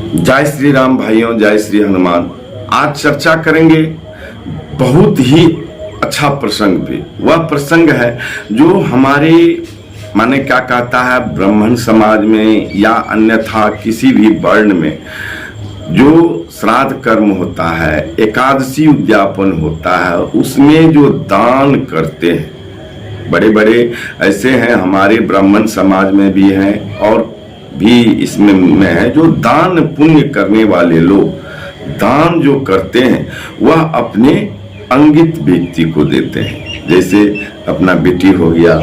जय श्री राम भाइयों, जय श्री हनुमान। आज चर्चा करेंगे बहुत ही अच्छा प्रसंग पे। वह प्रसंग है जो हमारे माने क्या कहता है ब्राह्मण समाज में या अन्यथा किसी भी वर्ण में जो श्राद्ध कर्म होता है, एकादशी उद्यापन होता है, उसमें जो दान करते हैं, बड़े बड़े ऐसे हैं हमारे ब्राह्मण समाज में भी हैं और भी इसमें है जो दान पुण्य करने वाले लोग दान जो करते हैं वह अपने अंगित व्यक्ति को देते हैं। जैसे अपना बेटी हो गया,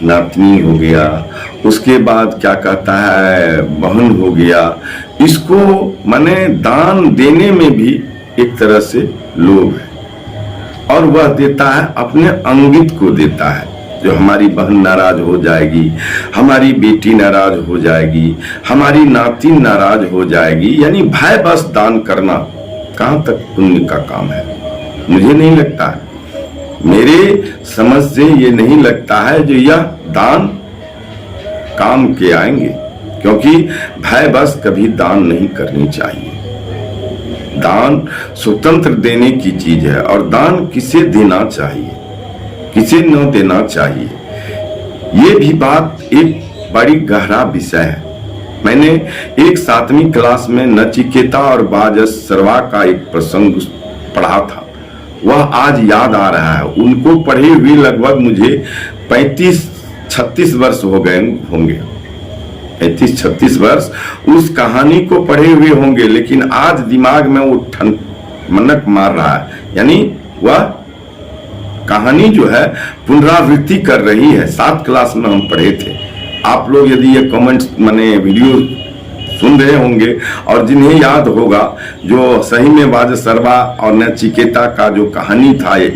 नातनी हो गया, उसके बाद क्या कहता है बहन हो गया। इसको माने दान देने में भी एक तरह से लोभ है और वह देता है अपने अंगित को देता है। जो हमारी बहन नाराज हो जाएगी, हमारी बेटी नाराज हो जाएगी, हमारी नाती नाराज हो जाएगी, यानी भय बस दान करना कहां तक पुण्य का काम है? मुझे नहीं लगता है, मेरे समझ से ये नहीं लगता है जो यह दान काम के आएंगे, क्योंकि भय बस कभी दान नहीं करनी चाहिए। दान स्वतंत्र देने की चीज है और दान किसे देना चाहिए, किसे न देना चाहिए, ये भी बात एक बड़ी गहरा विषय है। मैंने एक 7वीं क्लास में नचिकेता और बाजसरवा का एक प्रसंग पढ़ा था, वह आज याद आ रहा है। उनको पढ़े हुए लगभग मुझे 35-36 वर्ष हो गए होंगे, 35-36 वर्ष उस कहानी को पढ़े हुए होंगे, लेकिन आज दिमाग में वो ठनक मार रहा है। यानी वह कहानी जो है पुनरावृत्ति कर रही है। 7 क्लास में हम पढ़े थे। आप लोग यदि ये कमेंट्स माने वीडियो सुन रहे होंगे और जिन्हें याद होगा, जो सही में बाजसरवा और नचिकेता का जो कहानी था ये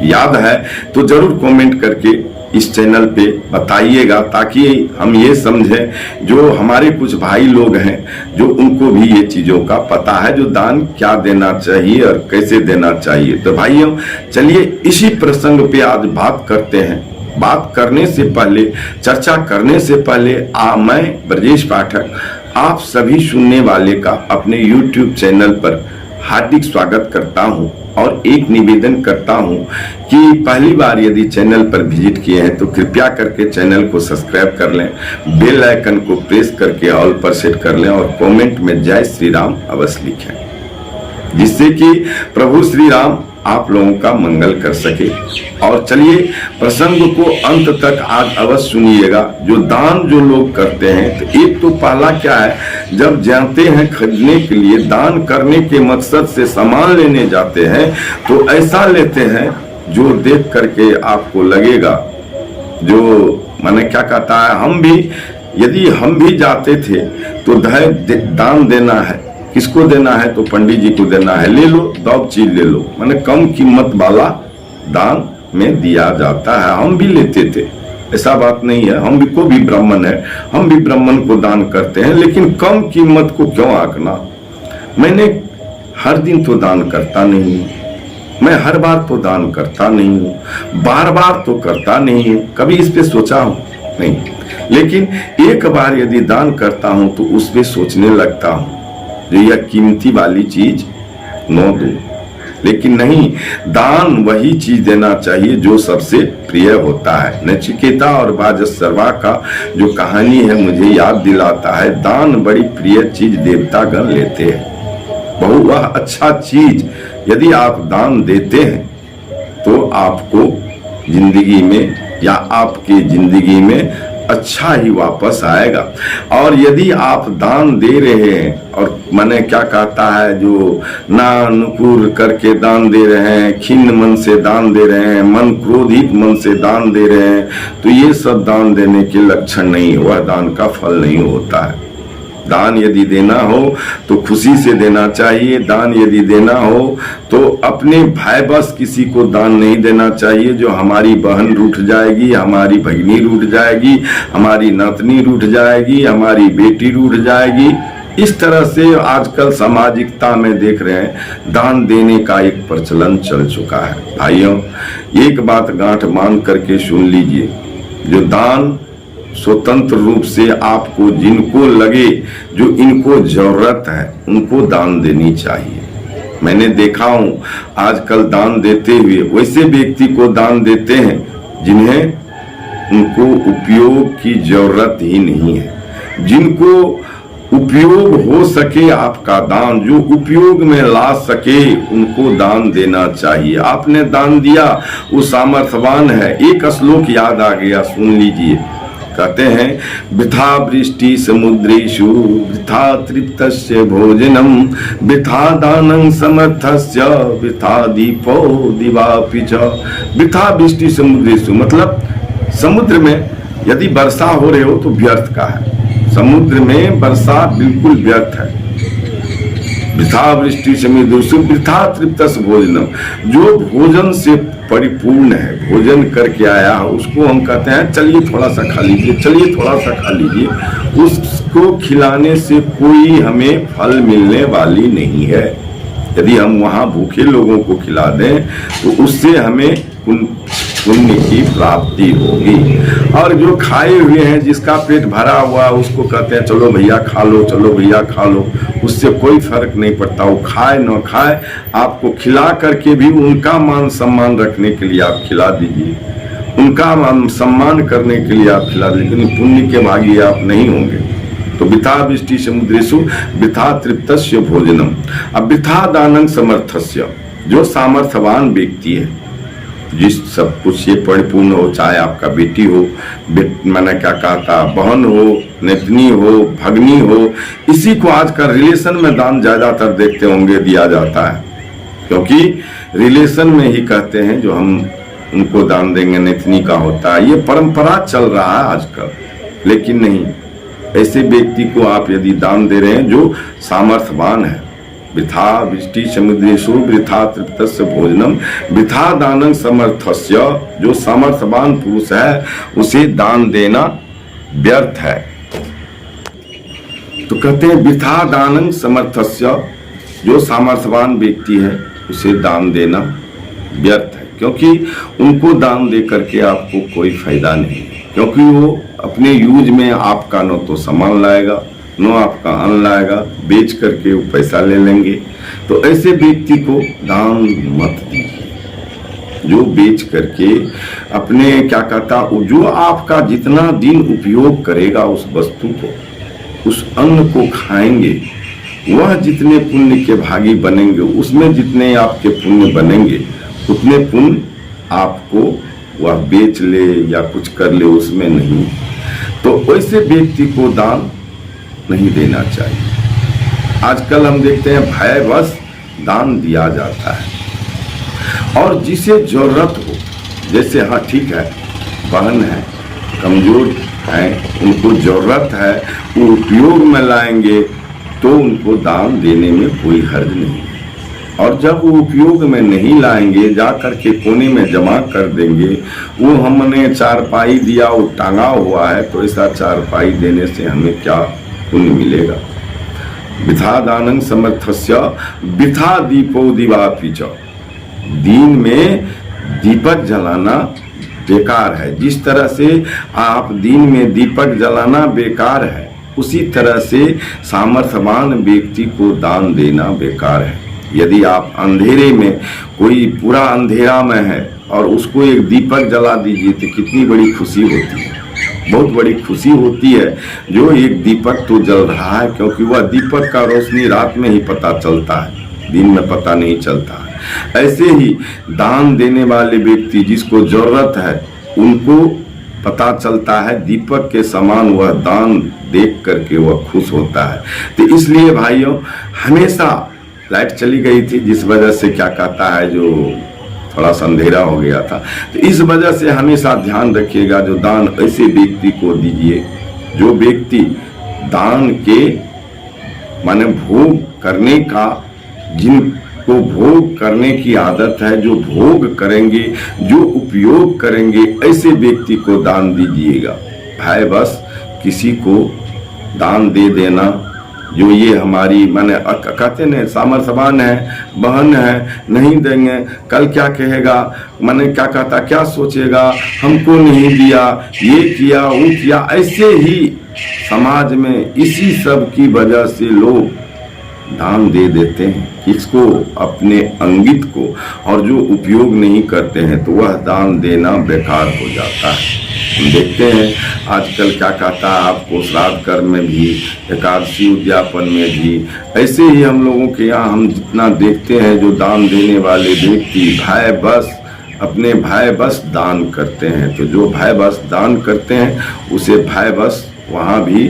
याद है, तो जरूर कमेंट करके इस चैनल पे बताइएगा, ताकि हम ये समझें जो हमारे कुछ भाई लोग हैं जो उनको भी ये चीजों का पता है, जो दान क्या देना चाहिए और कैसे देना चाहिए। तो भाइयों चलिए इसी प्रसंग पे आज बात करते हैं। बात करने से पहले, चर्चा करने से पहले मैं ब्रजेश पाठक आप सभी सुनने वाले का अपने YouTube चैनल पर हार्दिक स्वागत करता हूं और एक निवेदन करता हूं कि पहली बार यदि चैनल पर विजिट किए हैं तो कृपया करके चैनल को सब्सक्राइब कर लें, बेल आइकन को प्रेस करके ऑल पर सेट कर लें और कमेंट में जय श्री राम अवश्य लिखें, जिससे कि प्रभु श्री राम आप लोगों का मंगल कर सके। और चलिए प्रसंग को अंत तक आज अवश्य सुनिएगा। जो दान जो लोग करते हैं, तो एक तो पहला क्या है, जब जाते हैं खरीदने के लिए, दान करने के मकसद से सामान लेने जाते हैं, तो ऐसा लेते हैं जो देख करके आपको लगेगा, जो माने क्या कहता है, हम भी यदि हम भी जाते थे तो दान देना है, किसको देना है तो पंडित जी को देना है, ले लो दब चीज ले लो, माने कम कीमत वाला दान में दिया जाता है। हम भी लेते थे, ऐसा बात नहीं है, हम भी को भी ब्राह्मण है, हम भी ब्राह्मण को दान करते हैं, लेकिन कम कीमत को क्यों आंकना? मैंने हर दिन तो दान करता नहीं हूँ, मैं हर बार तो दान करता नहीं हूँ, बार बार तो करता नहीं हूँ, कभी इस पे सोचा हूँ नहीं, लेकिन एक बार यदि दान करता हूँ तो उस पे सोचने लगता हूँ जो यह कीमती वाली चीज न दो। लेकिन नहीं, दान वही चीज देना चाहिए जो सबसे प्रिय होता है। नचिकेता और बाजसरवा का जो कहानी है मुझे याद दिलाता है, दान बड़ी प्रिय चीज देवतागण लेते हैं। बहु वह अच्छा चीज यदि आप दान देते हैं तो आपको जिंदगी में या आपके जिंदगी में अच्छा ही वापस आएगा। और यदि आप दान दे रहे हैं और माने क्या कहता है, जो ना अनुकूल करके दान दे रहे हैं, खिन्न मन से दान दे रहे हैं, मन क्रोधित मन से दान दे रहे हैं, तो ये सब दान देने के लक्षण नहीं, वह दान का फल नहीं होता है। दान यदि देना हो तो खुशी से देना चाहिए। दान यदि देना हो तो अपने भाई बस किसी को दान नहीं देना चाहिए, जो हमारी बहन रूठ जाएगी, हमारी भगिनी रूठ जाएगी, हमारी नातनी रूठ जाएगी, हमारी बेटी रूठ जाएगी। इस तरह से आजकल सामाजिकता में देख रहे हैं दान देने का एक प्रचलन चल चुका है। भाइयों एक बात गांठ बांध करके सुन लीजिए, जो दान स्वतंत्र रूप से आपको जिनको लगे जो इनको जरूरत है उनको दान देनी चाहिए। मैंने देखा हूं आजकल दान देते हुए वैसे व्यक्ति को दान देते हैं जिन्हें उनको उपयोग की जरूरत ही नहीं है। जिनको उपयोग हो सके आपका दान, जो उपयोग में ला सके उनको दान देना चाहिए। आपने दान दिया, वो सामर्थ्यवान है। एक श्लोक याद आ गया, सुन लीजिए। कहते हैं वृथा वृष्टि समुद्रेषु वृथा तृप्तस्य भोजनम वृथा दानं समर्थस्य वृथा दीपो दिवापि च। वृथा वृष्टि समुद्रेषु मतलब समुद्र में यदि वर्षा हो रही हो तो व्यर्थ का है। समुद्र में वर्षा बिल्कुल व्यर्थ है। वृथा वृष्टि समुद्रेषु वृथा तृप्तस्य भोजनम, जो भोजन से परिपूर्ण है, भोजन करके आया उसको हम कहते हैं चलिए थोड़ा सा खा लीजिए, चलिए थोड़ा सा खा लीजिए। उसको खिलाने से कोई हमें फल मिलने वाली नहीं है। यदि हम वहां भूखे लोगों को खिला दें तो उससे हमें पुण्य की प्राप्ति होगी। और जो खाए हुए हैं, जिसका पेट भरा हुआ उसको कहते हैं चलो भैया खा लो, चलो भैया खा लो। उससे कोई फर्क नहीं पड़ता, वो खाए न खाए, आपको खिला करके भी उनका मान सम्मान रखने के लिए आप खिला दीजिए, उनका मान सम्मान करने के लिए आप खिला दीजिए, लेकिन पुण्य के भागी आप नहीं होंगे। तो वृथा वृष्टि समुद्रेषु वृथा तृप्तस्य भोजनम। अब वृथा दानं समर्थस्य, जो सामर्थ्यवान व्यक्ति है, जिस सब कुछ ये परिपूर्ण हो, चाहे आपका बेटी हो, मैंने क्या कहा था, बहन हो, नेतनी हो, भगनी हो, इसी को आजकल रिलेशन में दान ज्यादातर देखते होंगे दिया जाता है, क्योंकि रिलेशन में ही कहते हैं जो हम उनको दान देंगे, नेतनी का होता है। ये परंपरा चल रहा है आजकल, लेकिन नहीं, ऐसे व्यक्ति को आप यदि दान दे रहे हैं जो सामर्थ्यवान है। वृथा वृष्टि समुद्रेषु वृथा तृप्तस्य भोजनम वृथा दानं समर्थस्य, जो सामर्थ्यवान पुरुष है उसे दान देना व्यर्थ है। तो कहते हैं वृथा दानं समर्थस्य, जो सामर्थ्यवान व्यक्ति है उसे दान देना व्यर्थ है, क्योंकि उनको दान दे करके आपको कोई फायदा नहीं, क्योंकि वो अपने यूज में आपका न तो सामान लाएगा न आपका अन्न लाएगा, बेच करके वो पैसा ले लेंगे। तो ऐसे व्यक्ति को दान मत दीजिए, जो बेच करके अपने क्या कहता, जो आपका जितना दिन उपयोग करेगा उस वस्तु को, उस अन्न को खाएंगे, वह जितने पुण्य के भागी बनेंगे, उसमें जितने आपके पुण्य बनेंगे उतने पुण्य आपको वह बेच ले या कुछ कर ले उसमें नहीं। तो वैसे व्यक्ति को दान नहीं देना चाहिए। आजकल हम देखते हैं भयवश दान दिया जाता है, और जिसे जरूरत हो, जैसे हाँ ठीक है, बहन है, कमजोर है, उनको जरूरत है, वो उपयोग में लाएंगे तो उनको दान देने में कोई हर्ज नहीं। और जब वो उपयोग में नहीं लाएंगे, जा करके कोने में जमा कर देंगे, वो हमने चारपाई दिया, वो टांगा हुआ है, तो ऐसा चारपाई देने से हमें क्या पुण्य मिलेगा। वृथा दानं समर्थस्य वृथा दीपो दिवापि च, दिन में दीपक जलाना बेकार है। जिस तरह से आप दिन में दीपक जलाना बेकार है, उसी तरह से सामर्थ्यवान व्यक्ति को दान देना बेकार है। यदि आप अंधेरे में, कोई पूरा अंधेरा में है और उसको एक दीपक जला दीजिए तो कितनी बड़ी खुशी होती है, बहुत बड़ी खुशी होती है। जो एक दीपक तो जल रहा है, क्योंकि वह दीपक का रोशनी रात में ही पता चलता है, दिन में पता नहीं चलता है। ऐसे ही दान देने वाले व्यक्ति जिसको जरूरत है उनको पता चलता है, दीपक के समान वह दान देख करके वह खुश होता है। तो इसलिए भाइयों, हमेशा लाइट चली गई थी जिस वजह से क्या कहता है, जो थोड़ा सा अंधेरा हो गया था, तो इस वजह से हमेशा ध्यान रखिएगा, जो दान ऐसे व्यक्ति को दीजिए जो व्यक्ति दान के माने भोग करने का, जिनको भोग करने की आदत है, जो भोग करेंगे, जो उपयोग करेंगे, ऐसे व्यक्ति को दान दीजिएगा। भाई बस किसी को दान दे देना जो ये हमारी माने कहते न सामर्थ्यवान है, बहन है, नहीं देंगे, कल क्या कहेगा, माने क्या कहता, क्या सोचेगा, हमको नहीं दिया, ये किया वो किया, ऐसे ही समाज में इसी सब की वजह से लोग दान दे देते हैं किसको, अपने अंगित को, और जो उपयोग नहीं करते हैं तो वह दान देना बेकार हो जाता है। हम देखते हैं आजकल क्या कहता है, आपको श्राद्ध कर्म में भी, एकादशी उद्यापन में भी, ऐसे ही हम लोगों के यहाँ हम जितना देखते हैं जो दान देने वाले व्यक्ति भय बस अपने भय बस दान करते हैं। तो जो भय बस दान करते हैं उसे भय बस वहाँ भी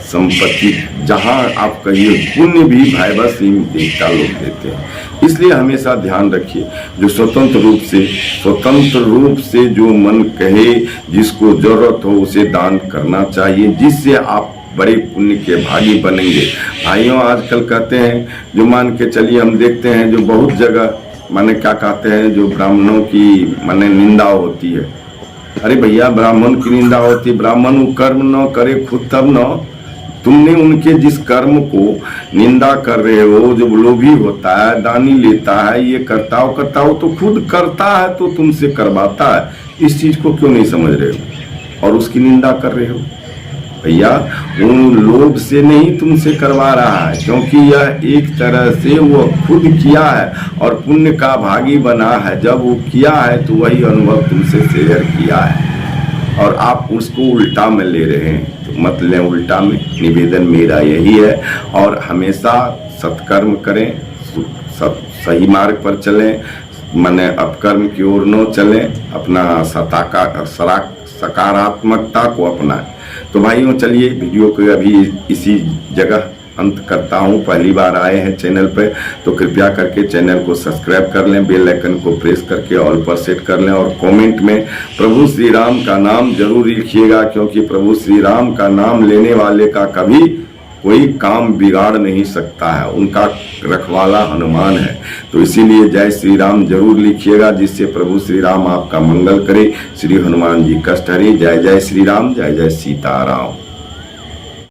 संपत्ति, जहाँ आप कहिए पुण्य भी भय बस ही देवता लोग देते हैं। इसलिए हमेशा ध्यान रखिए, जो स्वतंत्र रूप से जो मन कहे, जिसको जरूरत हो उसे दान करना चाहिए, जिससे आप बड़े पुण्य के भागी बनेंगे। भाइयों आजकल कहते हैं, जो मान के चलिए हम देखते हैं जो बहुत जगह माने क्या कहते हैं, जो ब्राह्मणों की माने निंदा होती है। अरे भैया ब्राह्मण की निंदा होती, ब्राह्मण वो कर्म न करे खुद तब न, तुमने उनके जिस कर्म को निंदा कर रहे हो, जब लोभी होता है, दानी लेता है, ये करता हो तो खुद करता है तो तुमसे करवाता है। इस चीज को क्यों नहीं समझ रहे हो और उसकी निंदा कर रहे हो? भैया उन लोभ से नहीं तुमसे करवा रहा है, क्योंकि यह एक तरह से वो खुद किया है और पुण्य का भागी बना है। जब वो किया है तो वही अनुभव तुमसे शेयर किया है और आप उसको उल्टा में ले रहे हैं। तो मत लें उल्टा में, निवेदन मेरा यही है। और हमेशा सत्कर्म करें, सही मार्ग पर चलें, माने अपकर्म की ओर न चलें, अपना सकारात्मकता को अपनाएं। तो भाइयों चलिए वीडियो को अभी इसी जगह अंत करता हूं। पहली बार आए हैं चैनल पे तो कृपया करके चैनल को सब्सक्राइब कर लें, बेल आइकन को प्रेस करके ऑल पर सेट कर लें और कमेंट में प्रभु श्री राम का नाम जरूर लिखिएगा, क्योंकि प्रभु श्री राम का नाम लेने वाले का कभी कोई काम बिगाड़ नहीं सकता है, उनका रखवाला हनुमान है। तो इसीलिए जय श्री राम जरूर लिखिएगा, जिससे प्रभु श्री राम आपका मंगल करे, श्री हनुमान जी कष्ट हरे। जय जय श्री राम, जय जय सीताराम।